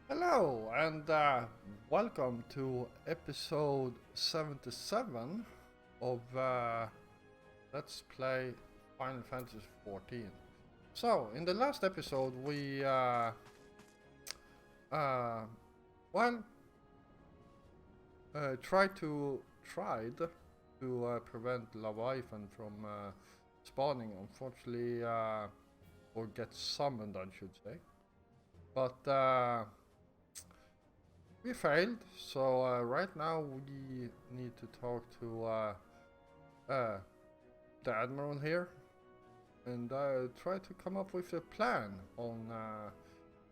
Hello and welcome to episode 77 of Let's Play Final Fantasy XIV. So, in the last episode we well tried to prevent Leviathan from spawning, unfortunately, or get summoned, I should say. But we failed, so right now we need to talk to the Admiral here and try to come up with a plan on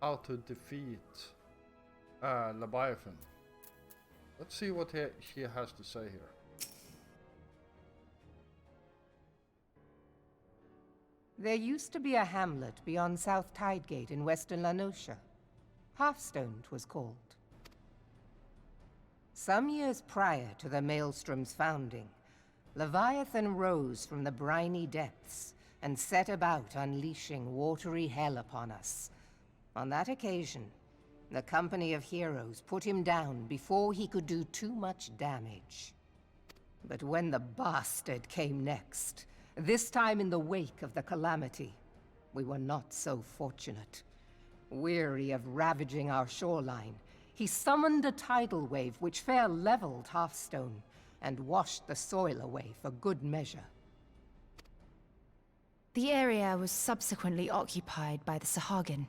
how to defeat Leviathan. Let's see what he has to say here. There used to be a hamlet beyond South Tidegate in western Lanosha. Hearthstone 'twas called. Some years prior to the Maelstrom's founding, Leviathan rose from the briny depths and set about unleashing watery hell upon us. On that occasion, the company of heroes put him down before he could do too much damage. But when the bastard came next, this time in the wake of the calamity, we were not so fortunate. Weary of ravaging our shoreline, he summoned a tidal wave which fair leveled Hearthstone and washed the soil away for good measure. The area was subsequently occupied by the Sahagin.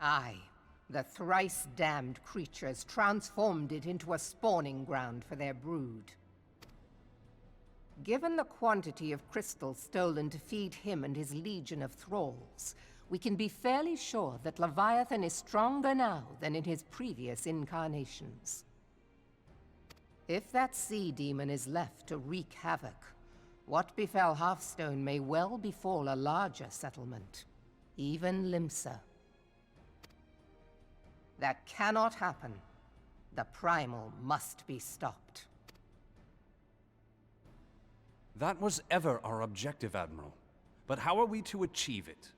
Aye, the thrice-damned creatures transformed it into a spawning ground for their brood. Given the quantity of crystals stolen to feed him and his legion of thralls, we can be fairly sure that Leviathan is stronger now than in his previous incarnations. If that sea demon is left to wreak havoc, what befell Hearthstone may well befall a larger settlement, even Limsa. That cannot happen. The Primal must be stopped. That was ever our objective, Admiral. But how are we to achieve it?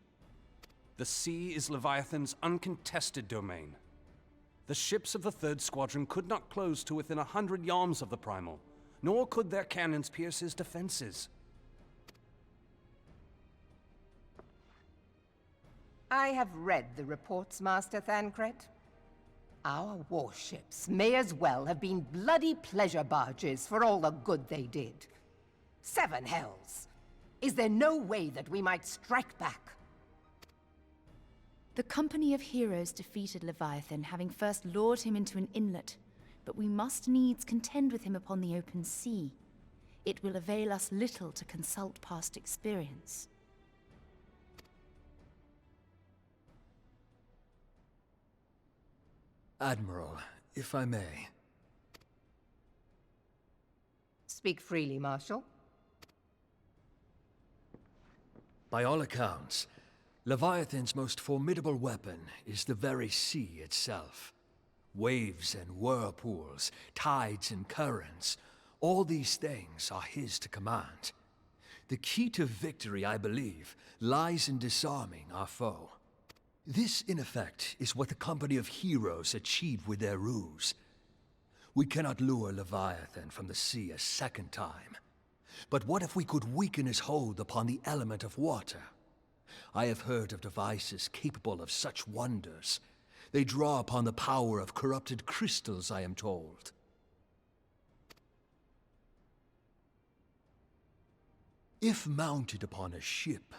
The sea is Leviathan's uncontested domain. The ships of the 3rd Squadron could not close to within 100 yards of the Primal, nor could their cannons pierce his defenses. I have read the reports, Master Thancred. Our warships may as well have been bloody pleasure barges for all the good they did. 7 hells! Is there no way that we might strike back? The company of heroes defeated Leviathan, having first lured him into an inlet, but we must needs contend with him upon the open sea. It will avail us little to consult past experience. Admiral, if I may. Speak freely, Marshal. By all accounts, Leviathan's most formidable weapon is the very sea itself. Waves and whirlpools, tides and currents, all these things are his to command. The key to victory, I believe, lies in disarming our foe. This, in effect, is what the company of heroes achieved with their ruse. We cannot lure Leviathan from the sea a second time. But what if we could weaken his hold upon the element of water? I have heard of devices capable of such wonders. They draw upon the power of corrupted crystals, I am told. If mounted upon a ship,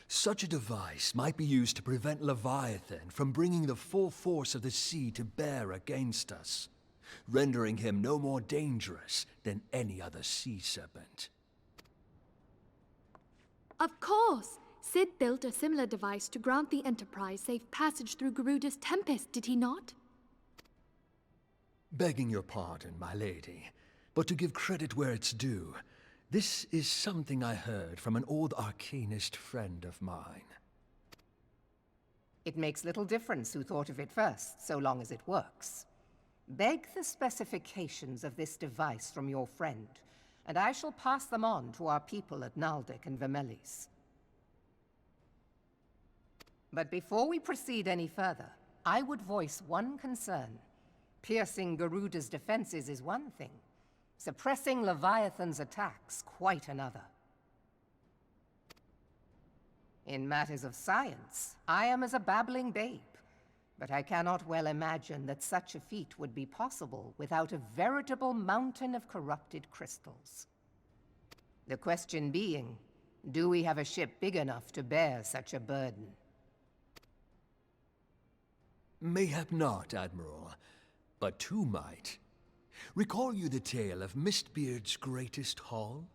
such a device might be used to prevent Leviathan from bringing the full force of the sea to bear against us, rendering him no more dangerous than any other sea serpent. Of course! Sid built a similar device to grant the Enterprise safe passage through Garuda's Tempest, did he not? Begging your pardon, my lady, but to give credit where it's due, this is something I heard from an old arcanist friend of mine. It makes little difference who thought of it first, so long as it works. Beg the specifications of this device from your friend, and I shall pass them on to our people at Naldic and Vermelis. But before we proceed any further, I would voice one concern. Piercing Garuda's defenses is one thing. Suppressing Leviathan's attacks, quite another. In matters of science, I am as a babbling babe, but I cannot well imagine that such a feat would be possible without a veritable mountain of corrupted crystals. The question being, do we have a ship big enough to bear such a burden? Mayhap not, Admiral, but two might. Recall you the tale of Mistbeard's greatest haul?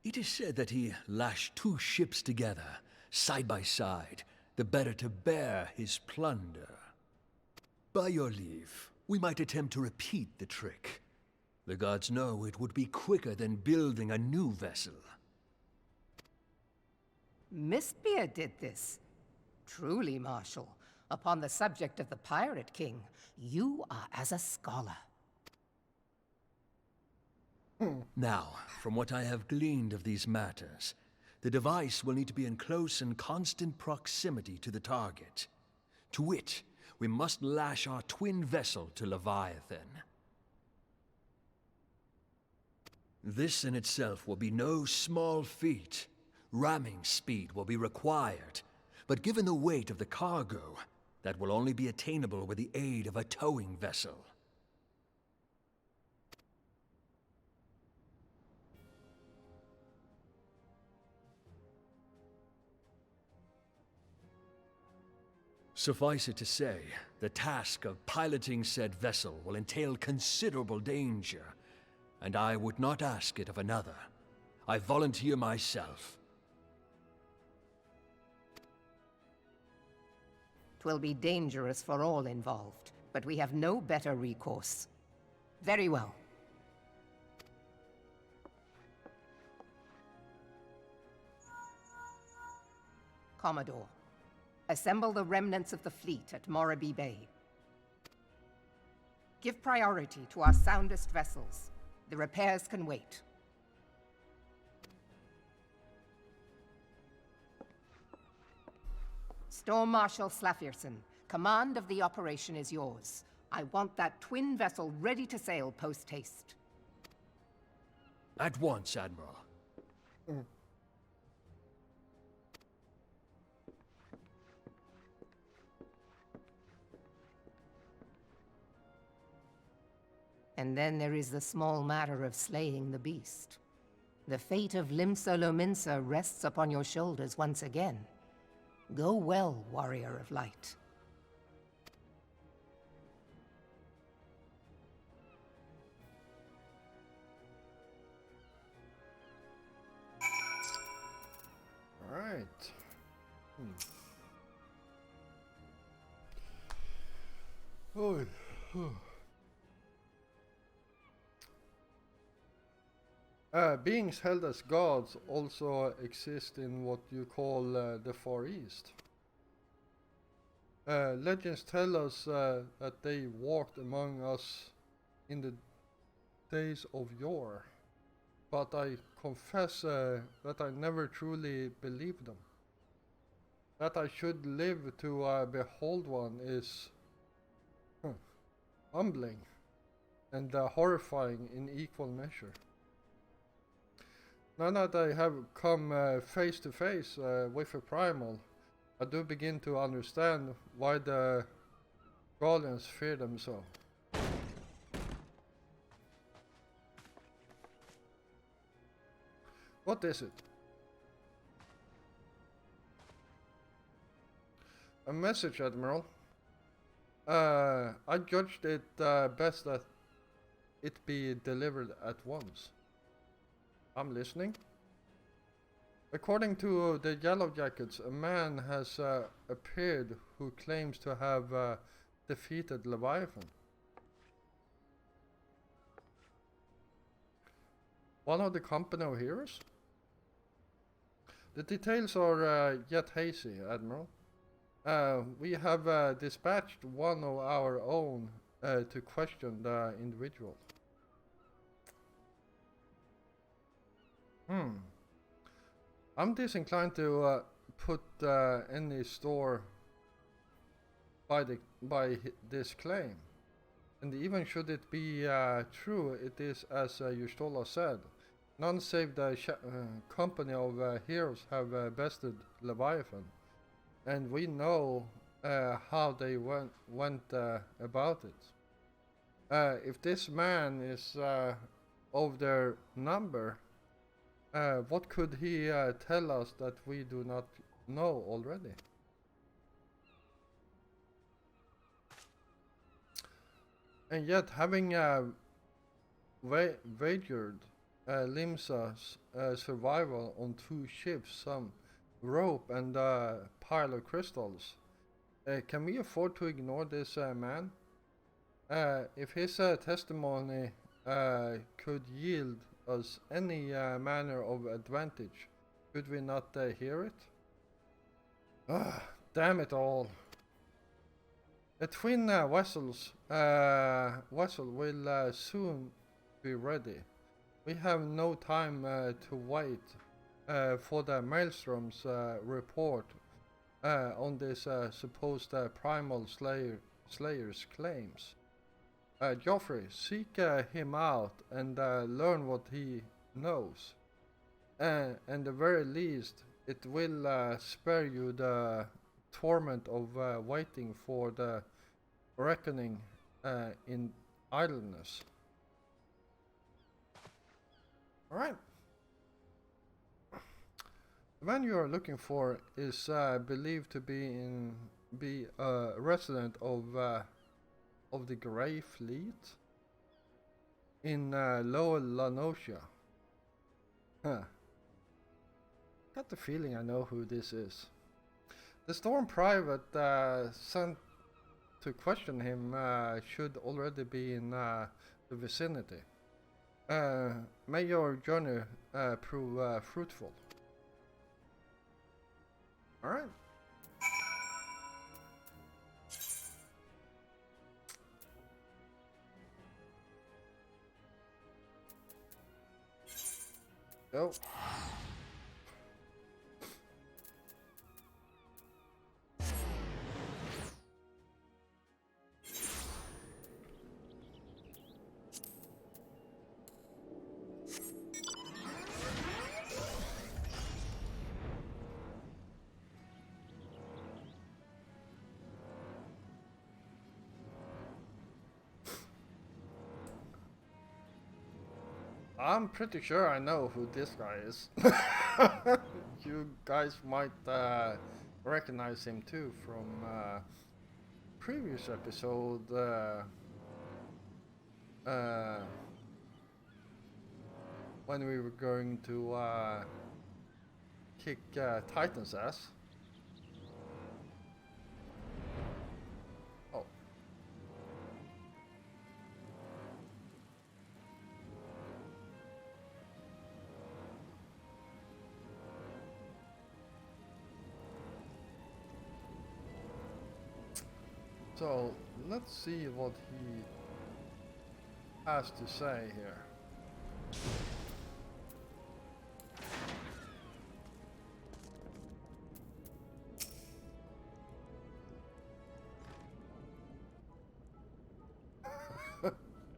It is said that he lashed two ships together, side by side, the better to bear his plunder. By your leave, we might attempt to repeat the trick. The gods know it would be quicker than building a new vessel. Mistbeard did this. Truly, Marshal, upon the subject of the Pirate King, you are as a scholar. Now, from what I have gleaned of these matters, the device will need to be in close and constant proximity to the target. To wit, we must lash our twin vessel to Leviathan. This in itself will be no small feat. Ramming speed will be required, but given the weight of the cargo, that will only be attainable with the aid of a towing vessel. Suffice it to say, the task of piloting said vessel will entail considerable danger, and I would not ask it of another. I volunteer myself. 'Twill be dangerous for all involved, but we have no better recourse. Very well. Commodore, assemble the remnants of the fleet at Morabee Bay. Give priority to our soundest vessels. The repairs can wait. Storm Marshal Slafierson, command of the operation is yours. I want that twin vessel ready to sail post-haste. At once, Admiral. And then there is the small matter of slaying the beast. The fate of Limsa Lominsa rests upon your shoulders once again. Go well, warrior of light. All right. Oh. Beings held as gods also exist in what you call the Far East. Legends tell us that they walked among us in the days of yore, but I confess that I never truly believed them. That I should live to behold one is humbling and horrifying in equal measure. Now that I have come face to face with a primal, I do begin to understand why the Gallians fear them so. What is it? A message, Admiral. I judged it best that it be delivered at once. I'm listening. According to the Yellow Jackets, a man has appeared who claims to have defeated Leviathan. One of the company of heroes? The details are yet hazy, Admiral. We have dispatched one of our own to question the individual. I'm disinclined to put any store by this claim. And even should it be true, it is as Justola said. None save the company of heroes have bested Leviathan. And we know how they went about it. If this man is of their number, what could he tell us that we do not know already? And yet, having wagered Limsa's survival on 2 ships, some rope and a pile of crystals, can we afford to ignore this man? If his testimony could yield us any manner of advantage, could we not hear it? Ah, damn it all. The twin vessel will soon be ready. We have no time to wait for the Maelstrom's report on this supposed primal slayer's claims. Joffrey, seek him out and learn what he knows. And at the very least, it will spare you the torment of waiting for the reckoning in idleness. Alright. The man you are looking for is believed to be a resident of the Grey Fleet in Lower Lanosia. Huh. Got the feeling I know who this is. The Storm Private sent to question him should already be in the vicinity. May your journey prove fruitful. Alright. Go. I'm pretty sure I know who this guy is. You guys might recognize him too from previous episode when we were going to kick Titan's ass. Oh. So, let's see what he has to say here.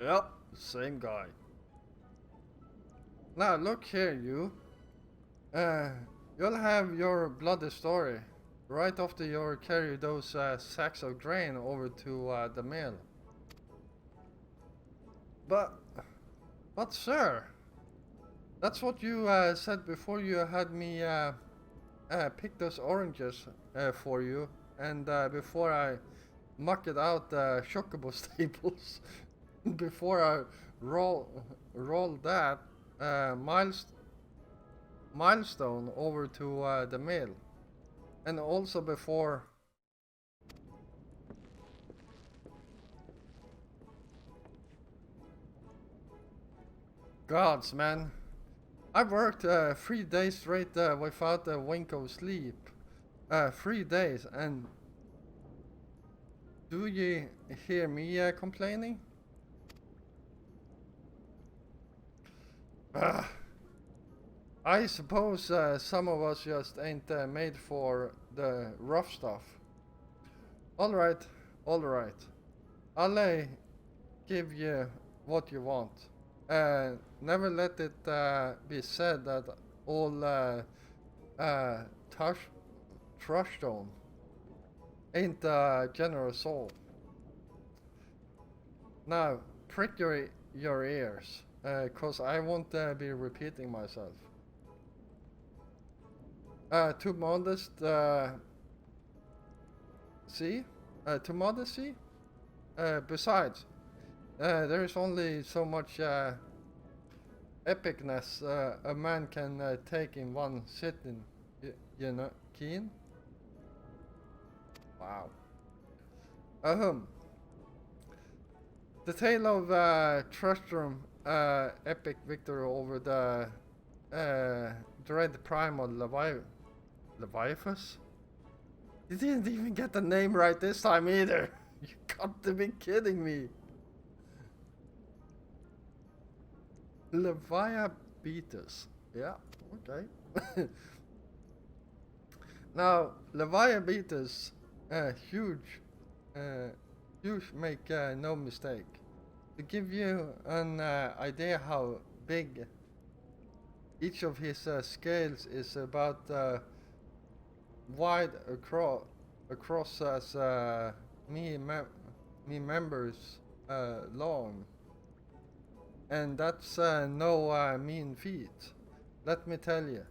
Yep, same guy. Now look here, you. You'll have your bloody story right after you carry those sacks of grain over to the mill. But sir, that's what you said before you had me pick those oranges for you, and before I muck it out the Chocobo stables. Before I roll that milestone over to the mill, and also before gods, man, I've worked 3 days straight without a wink of sleep. 3 days, and do you hear me complaining? I suppose some of us just ain't made for the rough stuff. Alright, alright. I'll give you what you want. Never let it be said that all Trashstone ain't a generous soul. Now, prick your ears, cause I won't be repeating myself. Too modest, see? Too modest, see? Besides, there is only so much epicness a man can take in one sitting, you know, Keen? Wow. The tale of Tristram epic victory over the dread primal Leviathus? You didn't even get the name right this time either. You got to be kidding me. Leviabetus. Yeah, okay. Now, Leviabetus, huge, make no mistake. To give you an idea how big each of his scales is, about wide across as me members long, and that's no mean feat, let me tell you.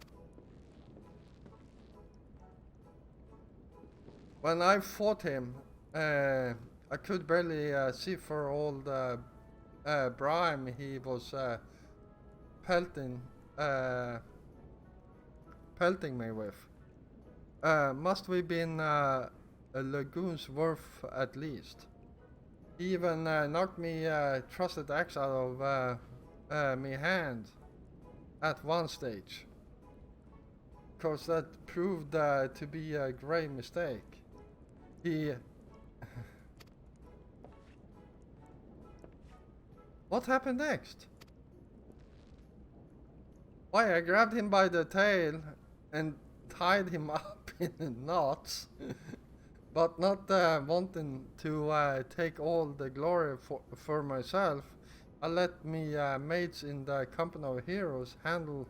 When I fought him, I could barely see for all the brine he was pelting me with. Must we been a lagoon's worth at least. He even knocked me trusted axe out of me hand at one stage, cause that proved to be a great mistake. He What happened next? Why, I grabbed him by the tail and tied him up in knots, but not wanting to take all the glory for myself. I let me mates in the company of heroes handle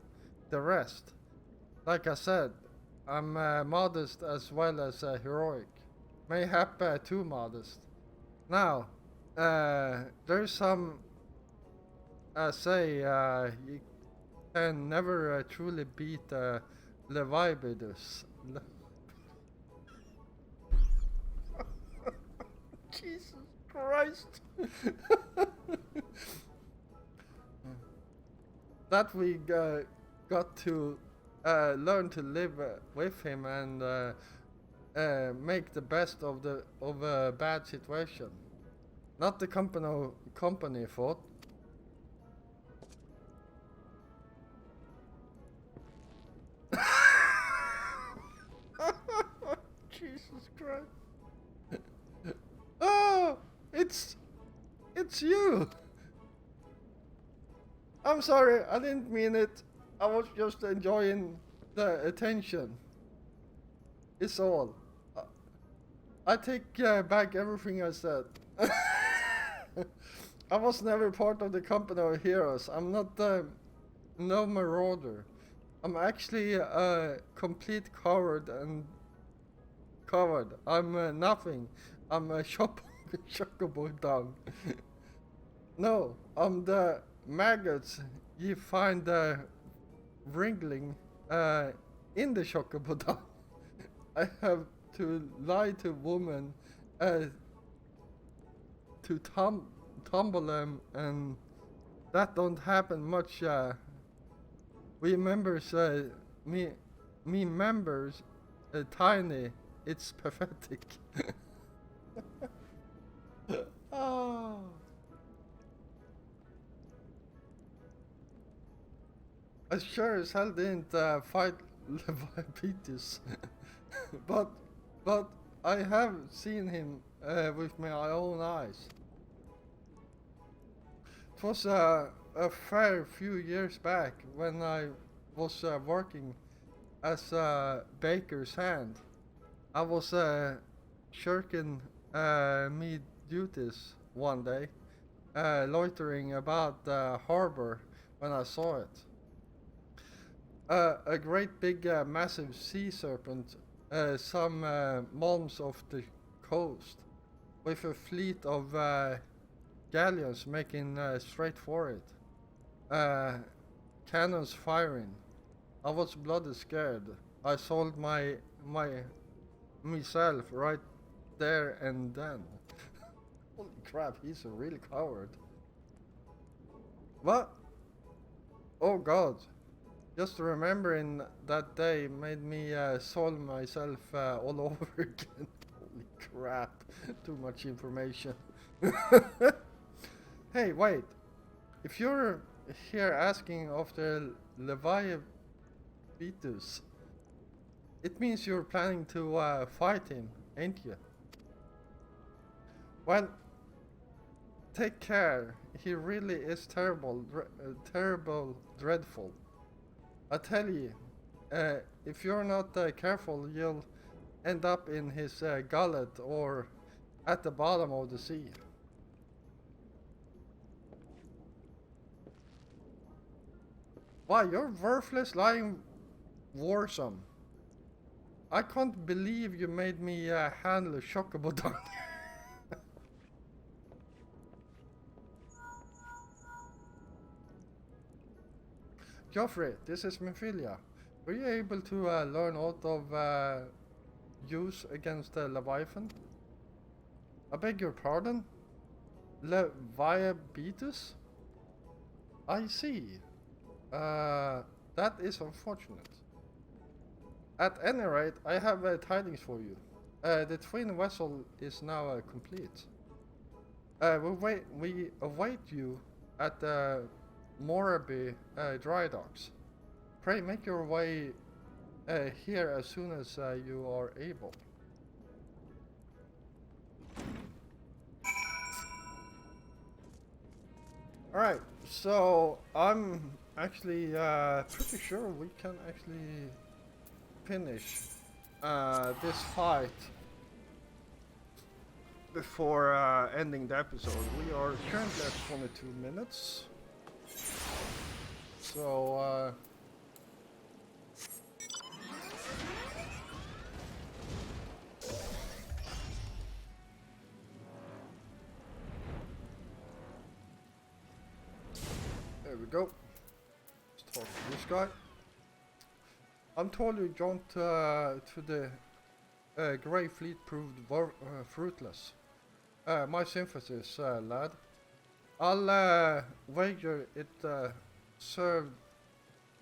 the rest. Like I said, I'm modest as well as heroic. Mayhap too modest. Now, there's some say you can never truly beat Leviabetus. Jesus Christ. That we got to learn to live with him and make the best of a bad situation. Not the company fault. Jesus Christ. Oh, it's you. I'm sorry, I didn't mean it. I was just enjoying the attention. It's all. I take back everything I said. I was never part of the company of heroes. I'm not no marauder. I'm actually a complete coward and covered. I'm nothing. I'm a chocobo dog. No, I'm the maggots you find wriggling in the chocobo dog. I have to lie to women to tumble them, and that don't happen much. We members, me members, tiny. It's pathetic. Oh. I sure as hell didn't fight Leviabetus, but I have seen him with my own eyes. It was a fair few years back when I was working as a baker's hand. I was shirking me duties one day, loitering about the harbor when I saw it. A great big massive sea serpent some miles off the coast, with a fleet of galleons making straight for it. Cannons firing. I was bloody scared. I sold myself right there and then. Holy crap, he's a real coward. What? Oh god. Just remembering that day made me soil myself all over again. Holy crap. Too much information. Hey, wait. If you're here asking after Leviathan, it means you're planning to fight him, ain't you? Well, take care. He really is terrible, dreadful. I tell you, if you're not careful, you'll end up in his gullet or at the bottom of the sea. Wow, you're worthless, lying warsome. I can't believe you made me handle a chocobo down here. Joffrey, this is Mephilia. Were you able to learn out of use against Leviathan? I beg your pardon? Leviathan? I see. That is unfortunate. At any rate, I have tidings for you. The twin vessel is now complete. We await you at the Moraby dry docks. Pray make your way here as soon as you are able. Alright, so I'm actually pretty sure we can actually finish this fight before ending the episode. We are currently at 22 minutes. So, there we go. Let's talk to this guy. I'm told you jumped to the Grey Fleet proved fruitless. My sympathies, lad. I'll wager it served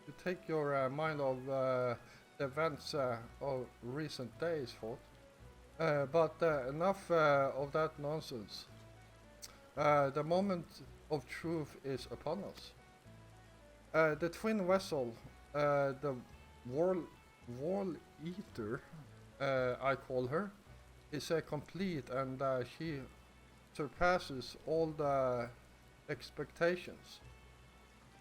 to take your mind off the events of recent days, thought. But enough of that nonsense. The moment of truth is upon us. The twin vessel, the Wall Eater, I call her, is complete, and she surpasses all the expectations.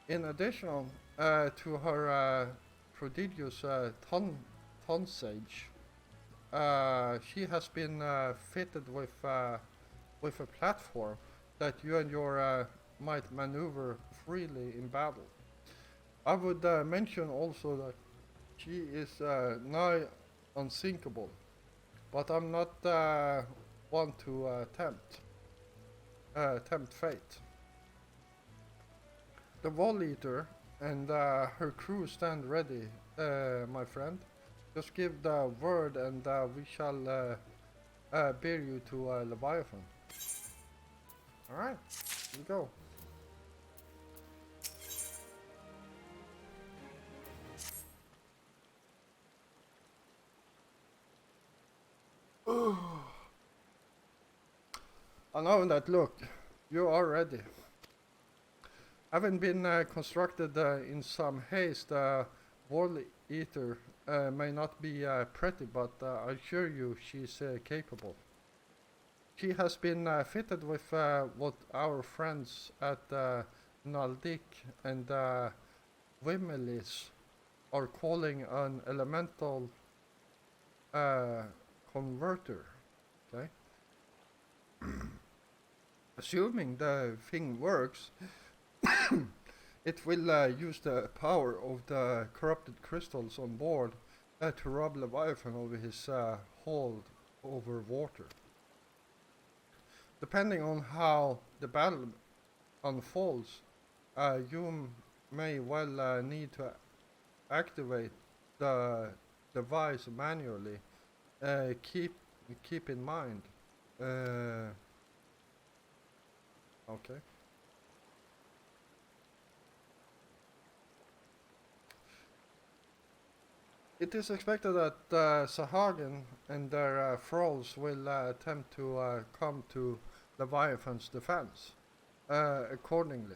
In addition to her prodigious tonnage, she has been fitted with a platform that you and your might maneuver freely in battle. I would mention also that she is nigh unsinkable, but I'm not one to tempt fate. The Wall Eater and her crew stand ready, my friend. Just give the word and we shall bear you to Leviathan. Alright, here we go. I know that look, you are ready. Having been constructed in some haste, Wall Eater may not be pretty, but I assure you she's capable. She has been fitted with what our friends at Naldik and Wimmelis are calling an elemental converter. Okay. Assuming the thing works, it will use the power of the corrupted crystals on board to rob Leviathan of his hold over water. Depending on how the battle unfolds, you may well need to activate the device manually. Keep in mind. Okay. It is expected that Sahagin and their thralls will attempt to come to Leviathan's defense. Accordingly,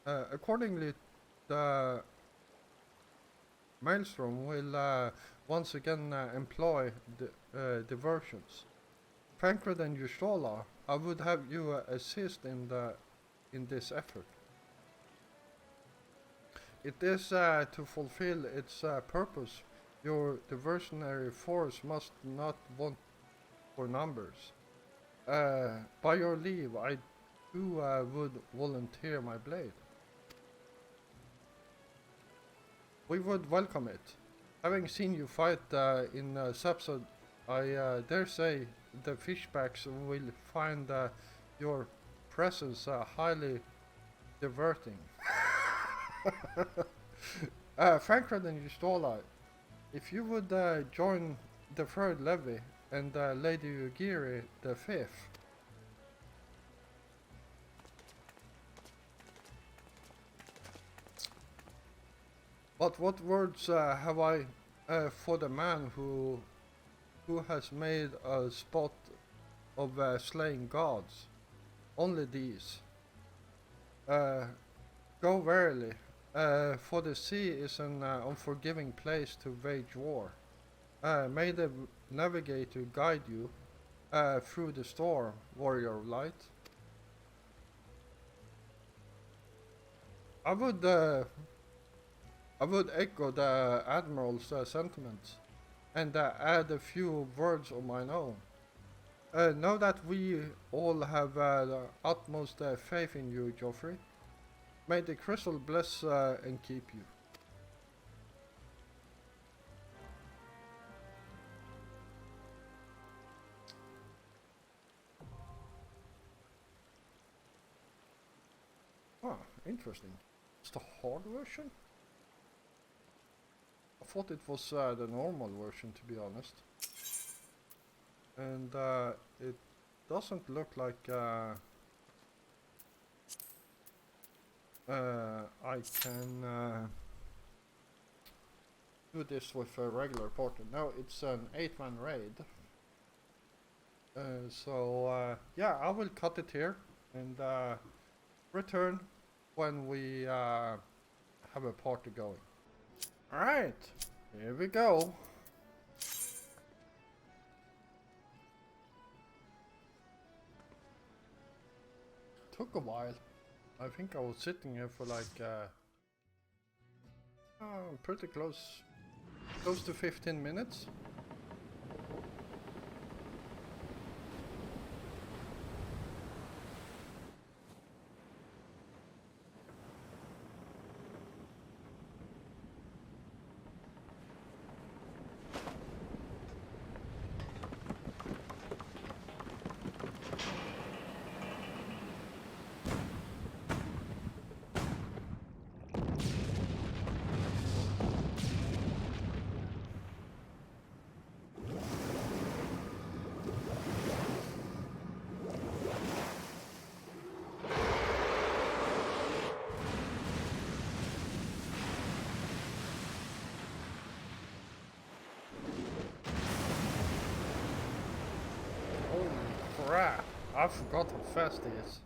the Maelstrom will once again employ diversions. Tancred and Yustola, I would have you assist in this effort. It is to fulfill its purpose. Your diversionary force must not want for numbers. By your leave, I too would volunteer my blade. We would welcome it. Having seen you fight in Subsod, I dare say the fishbacks will find your presence highly diverting. Frankred and Yustola, if you would join the third levy and Lady Ugiri the fifth. But what words have I for the man who has made a spot of slaying gods? Only these. Go warily, for the sea is an unforgiving place to wage war. May the navigator guide you through the storm, warrior of light. I would echo the Admiral's sentiments and add a few words of mine own. Know that we all have the utmost faith in you, Joffrey. May the crystal bless and keep you. Ah, interesting. It's the hard version? I thought it was the normal version, to be honest. And it doesn't look like I can do this with a regular portal. No, it's an 8-man raid. So yeah, I will cut it here and return when we have a party going. Alright, here we go. Took a while. I think I was sitting here for like pretty close to 15 minutes. Crap, I forgot how fast he is.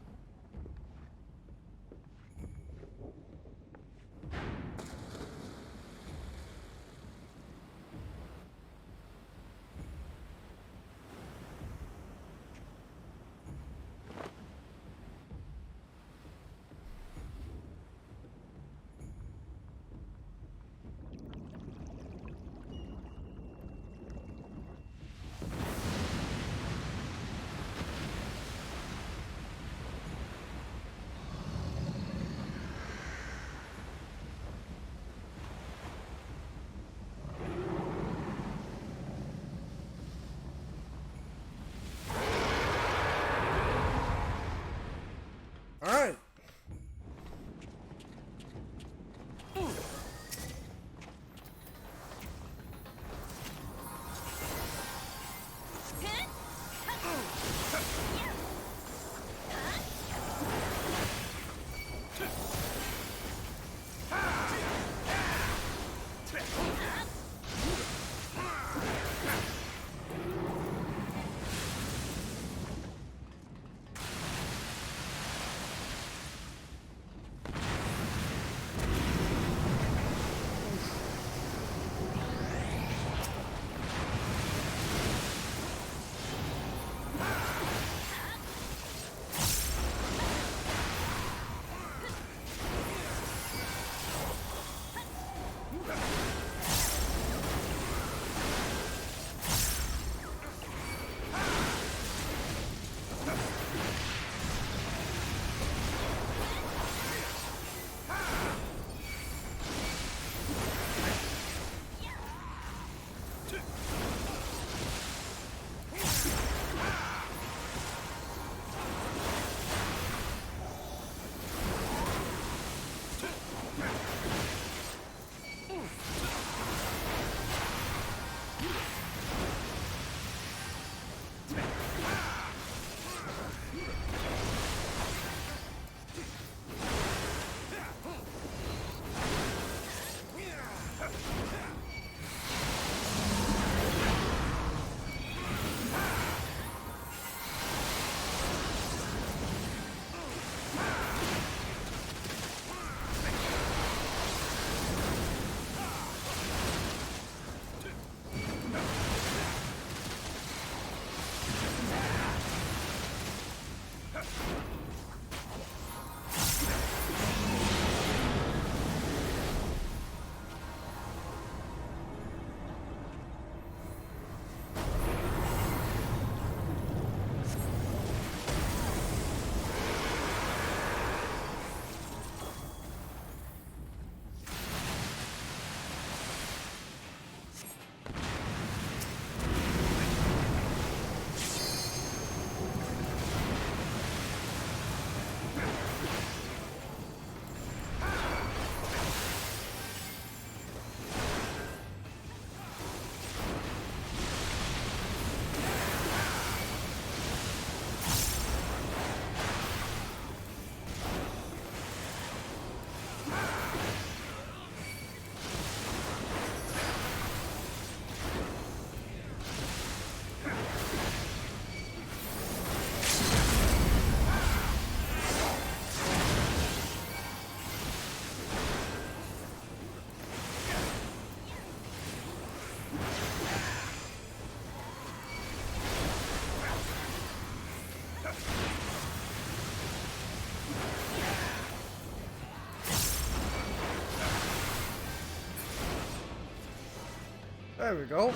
There we go.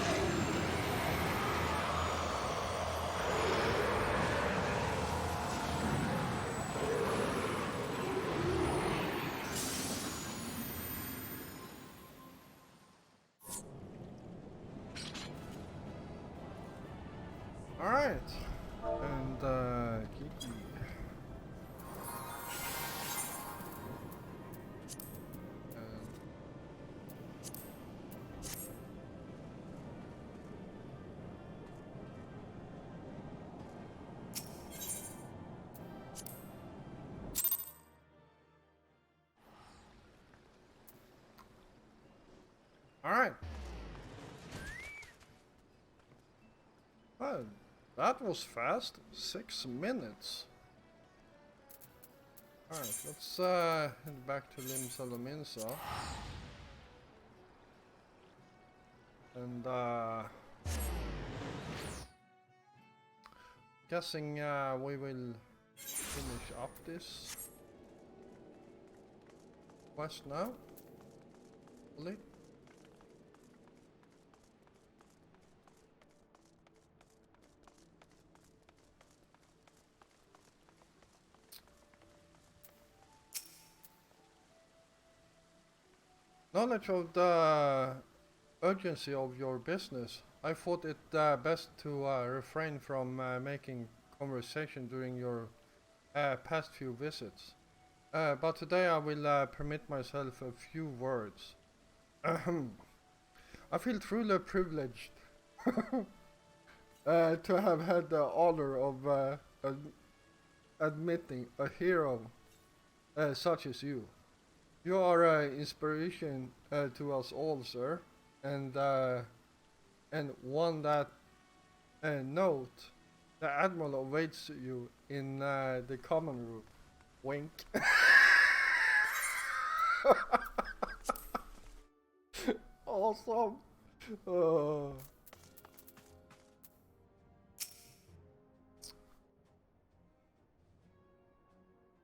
All right, and Kiki. All right. Well, that was fast. 6 minutes. All right, let's head back to Limsa. And guessing we will finish up this quest now. Hopefully. Knowledge of the urgency of your business, I thought it best to refrain from making conversation during your past few visits. But today I will permit myself a few words. I feel truly privileged to have had the honor of admitting a hero such as you. You are an inspiration to us all, sir, and one that note the Admiral awaits you in the common room. Wink. Awesome.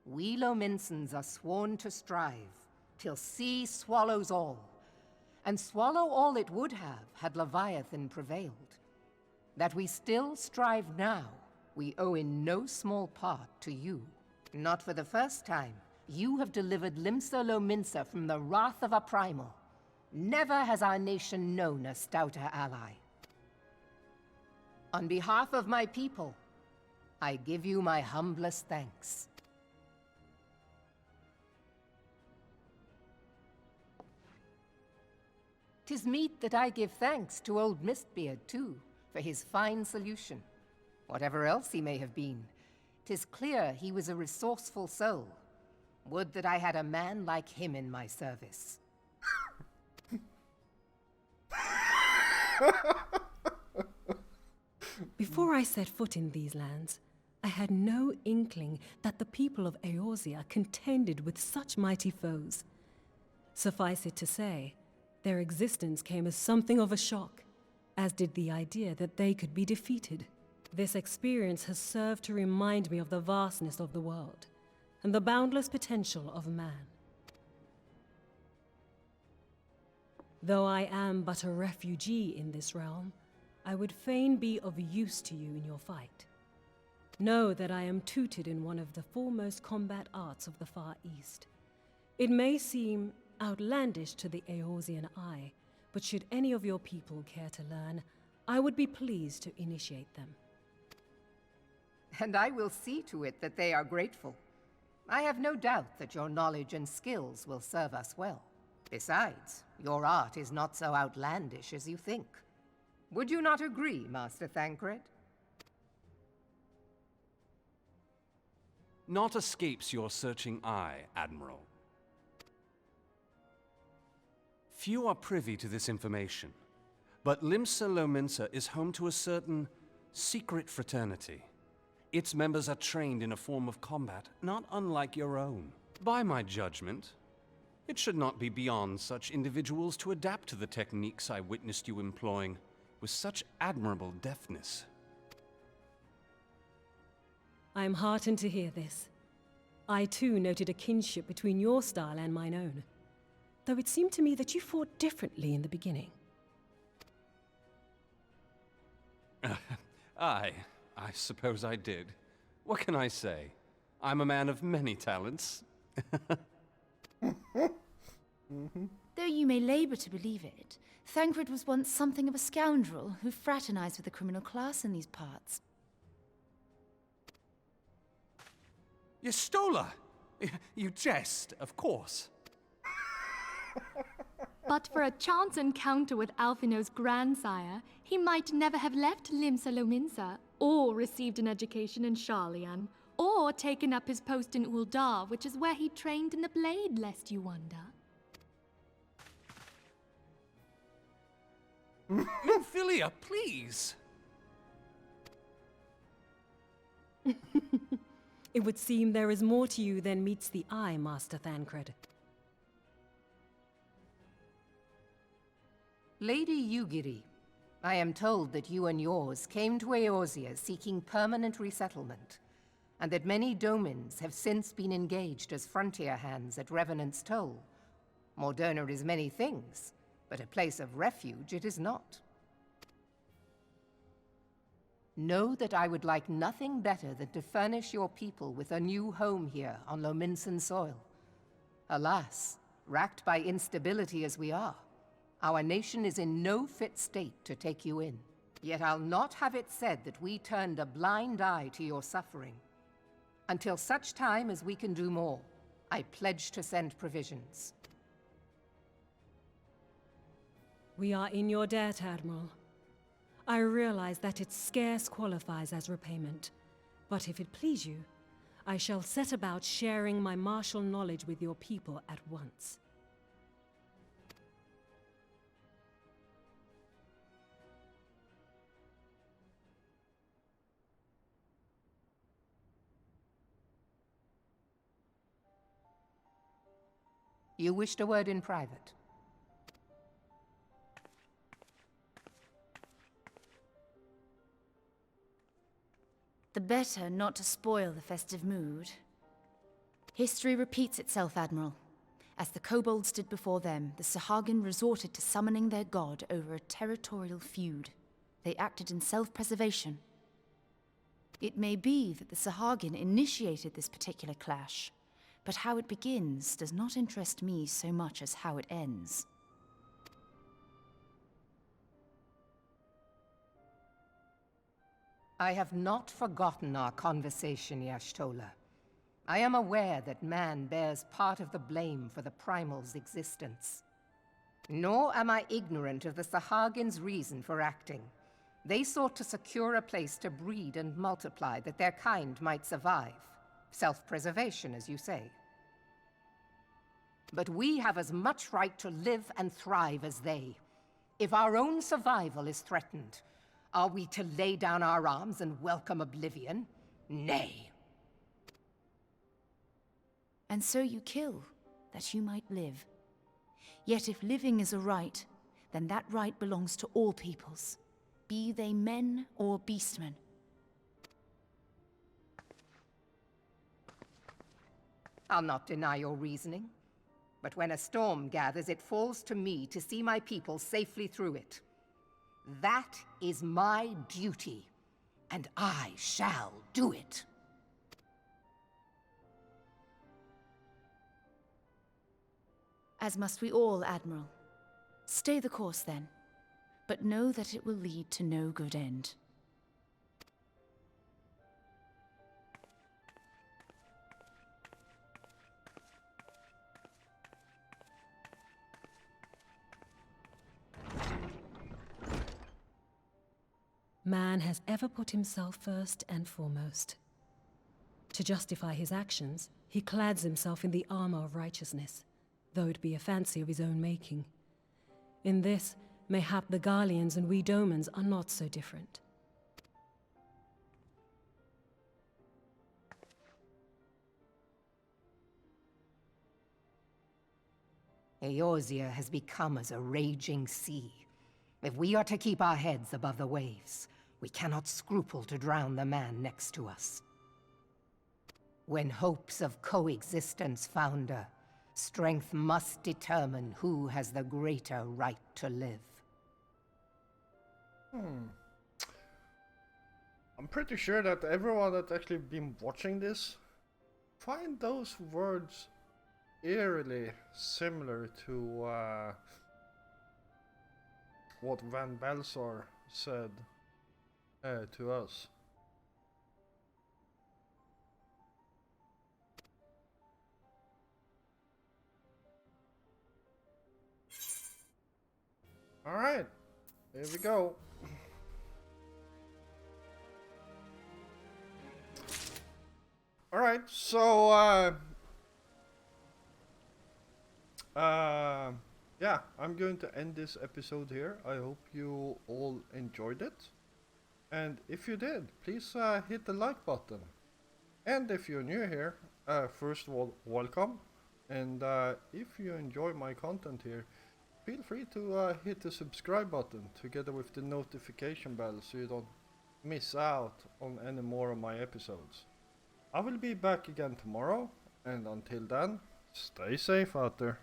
We Lominsons are sworn to strive till sea swallows all, and swallow all it would have had Leviathan prevailed. That we still strive now, we owe in no small part to you. Not for the first time, you have delivered Limsa Lominsa from the wrath of a primal. Never has our nation known a stouter ally. On behalf of my people, I give you my humblest thanks. 'Tis meet that I give thanks to old Mistbeard, too, for his fine solution. Whatever else he may have been, 'tis clear he was a resourceful soul. Would that I had a man like him in my service. Before I set foot in these lands, I had no inkling that the people of Eorzea contended with such mighty foes. Suffice it to say, their existence came as something of a shock, as did the idea that they could be defeated. This experience has served to remind me of the vastness of the world, and the boundless potential of man. Though I am but a refugee in this realm, I would fain be of use to you in your fight. Know that I am tutored in one of the foremost combat arts of the Far East. It may seem outlandish to the Eorzean eye, but should any of your people care to learn, I would be pleased to initiate them. And I will see to it that they are grateful. I have no doubt that your knowledge and skills will serve us well. Besides, your art is not so outlandish as you think. Would you not agree, Master Thancred? Naught escapes your searching eye, Admiral. Few are privy to this information, but Limsa Lominsa is home to a certain secret fraternity. Its members are trained in a form of combat not unlike your own. By my judgment, it should not be beyond such individuals to adapt to the techniques I witnessed you employing with such admirable deftness. I am heartened to hear this. I too noted a kinship between your style and mine own, though it seemed to me that you fought differently in the beginning. I suppose I did. What can I say? I'm a man of many talents. Though you may labor to believe it, Thancred was once something of a scoundrel who fraternized with the criminal class in these parts. Yestola! You jest, of course. But for a chance encounter with Alphino's grandsire, he might never have left Limsa Lominsa, or received an education in Sharlayan, or taken up his post in Uldar, which is where he trained in the blade, lest you wonder. Nymphilia, please! It would seem there is more to you than meets the eye, Master Thancred. Lady Yugiri, I am told that you and yours came to Eorzea seeking permanent resettlement, and that many domins have since been engaged as frontier hands at Revenant's Toll. Moderna is many things, but a place of refuge it is not. Know that I would like nothing better than to furnish your people with a new home here on Lominsan soil. Alas, racked by instability as we are, our nation is in no fit state to take you in. Yet I'll not have it said that we turned a blind eye to your suffering. Until such time as we can do more, I pledge to send provisions. We are in your debt, Admiral. I realize that it scarce qualifies as repayment, but if it please you, I shall set about sharing my martial knowledge with your people at once. You wished a word in private. The better not to spoil the festive mood. History repeats itself, Admiral. As the kobolds did before them, the Sahagin resorted to summoning their god over a territorial feud. They acted in self-preservation. It may be that the Sahagin initiated this particular clash, but how it begins does not interest me so much as how it ends. I have not forgotten our conversation, Y'ashtola. I am aware that man bears part of the blame for the Primal's existence. Nor am I ignorant of the Sahagin's reason for acting. They sought to secure a place to breed and multiply that their kind might survive. Self-preservation, as you say. But we have as much right to live and thrive as they. If our own survival is threatened, are we to lay down our arms and welcome oblivion? Nay. And so you kill, that you might live. Yet if living is a right, then that right belongs to all peoples, be they men or beastmen. I'll not deny your reasoning. But when a storm gathers, it falls to me to see my people safely through it. That is my duty, and I shall do it. As must we all, Admiral. Stay the course, then, but know that it will lead to no good end. Man has ever put himself first and foremost. To justify his actions, he clads himself in the armor of righteousness, though it be a fancy of his own making. In this, mayhap the Garleans and we Domans are not so different. Eorzea has become as a raging sea. If we are to keep our heads above the waves, we cannot scruple to drown the man next to us. When hopes of coexistence founder, strength must determine who has the greater right to live. I'm pretty sure that everyone that's actually been watching this find those words eerily similar to what Van Belsar said to us. Alright, here we go. Alright, so yeah, I'm going to end this episode here. I hope you all enjoyed it. And if you did, please hit the like button. And if you're new here, first of all, welcome. And if you enjoy my content here, feel free to hit the subscribe button together with the notification bell so you don't miss out on any more of my episodes. I will be back again tomorrow, and until then, stay safe out there.